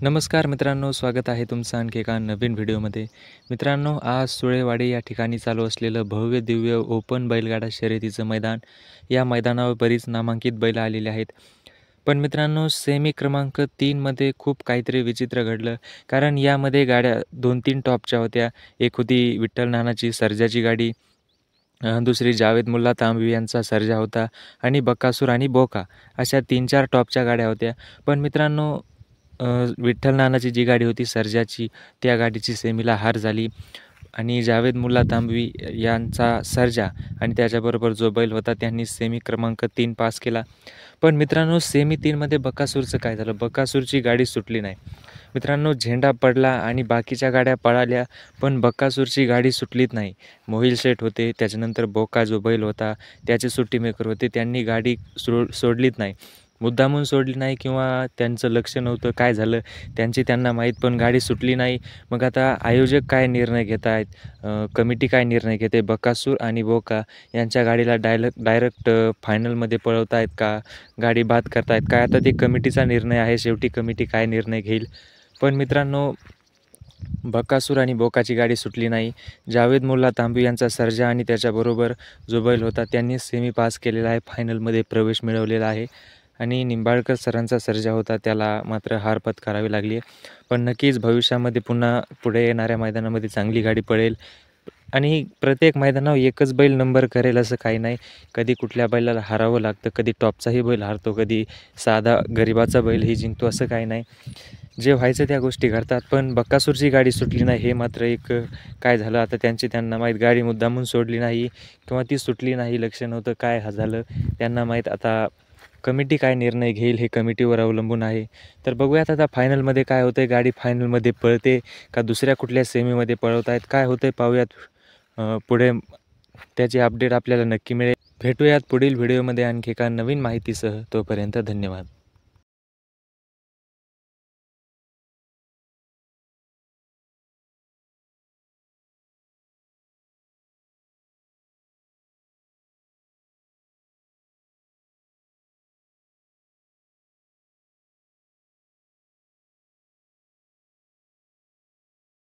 नमस्कार मित्रांनो, स्वागत आहे तुमचं आणखी एका नवीन व्हिडिओमध्ये. मित्रांनो, आज सुळेवाडी या ठिकाणी चालू असलेलं भव्य दिव्य ओपन बैलगाडा शर्यतीचं मैदान. या मैदानावर बरीच नामांकित बैलं आलेली आहेत. पण मित्रांनो, सेमी क्रमांक 3मध्ये खूप काहीतरी विचित्र घडलं. कारण यामध्ये गाड्या 2-3 टॉपच्या होत्या. एक होती विठ्ठल नानाची सर्जाची गाडी, दुसरी जावेद मुल्ला तांबवी यांचा सर्जा होता आणि बकासूर आणि बोका अशा 3-4 टॉपच्या गाड्या होत्या. पण मित्रांनो, विठ्ठल नानाची जी गाडी होती सर्जाची, त्या गाडीची सेमीला हार झाली आणि जावेद मुल्ला तांबवी यांचा सर्जा आणि त्याच्याबरोबर जो बैल होता त्यांनी सेमी क्रमांक 3 पास केला. पण मित्रांनो, सेमी 3मध्ये बकासूरचं काय झालं? बकासूरची गाडी सुटली नाही. मित्रांनो, झेंडा पडला आणि बाकीच्या गाड्या पळाल्या, पण बकासूरची गाडी सुटलीच नाही. मोहिल शेठ होते, त्याच्यानंतर बोका जो बैल होता, त्याचे सुट्टी मेकर होते, त्यांनी गाडी सोडलीच नाही. मुद्दामून सोडली नाही किंवा त्यांचं लक्ष नव्हतं, काय झालं त्यांना माहीत, पण गाडी सुटली नाही. मग आता आयोजक काय निर्णय घेत आहेत, कमिटी काय निर्णय घेते, बकासूर आणि बोका यांच्या गाडीला डायरेक्ट फायनलमध्ये पळवत आहेत का, गाडी बाद करतायत काय, आता ते कमिटीचा निर्णय आहे. शेवटी कमिटी काय निर्णय घेईल. पण मित्रांनो, बकासूर आणि बोकाची गाडी सुटली नाही. जावेद मुल्ला तांबवी यांचा सर्जा आणि त्याच्याबरोबर जो बैल होता त्यांनी सेमी पास केलेला आहे, फायनलमध्ये प्रवेश मिळवलेला आहे. आणि निंबाळकर सरांचा सर्जा होता, त्याला मात्र हार पत्करावी लागली आहे. पण नक्कीच भविष्यामध्ये पुन्हा पुढे येणाऱ्या मैदानामध्ये चांगली गाडी पळेल आणि प्रत्येक मैदानावर एकच बैल नंबर करेल असं काही नाही. कधी कुठल्या बैलाला हारावं लागतं, कधी टॉपचाही बैल हारतो, कधी साधा गरिबाचा बैलही जिंकतो, असं काही नाही. जे व्हायचं त्या गोष्टी घडतात. पण बकासूरची गाडी सुटली नाही हे मात्र एक काय झालं आता त्यांना माहीत. गाडी मुद्दामून सोडली नाही किंवा ती सुटली नाही, लक्ष नव्हतं, काय झालं त्यांना माहीत. आता कमिटी काय निर्णय घेईल हे कमिटीवर अवलंबून आहे. तर बघूयात आता फायनलमध्ये काय होतं आहे. गाडी फायनलमध्ये पळते का दुसऱ्या कुठल्या सेमीमध्ये पळवत आहेत, काय होतं आहे पाहूयात. पुढे त्याची अपडेट आपल्याला नक्की मिळेल. भेटूयात पुढील व्हिडिओमध्ये आणखी एका नवीन माहितीसह. तोपर्यंत धन्यवाद.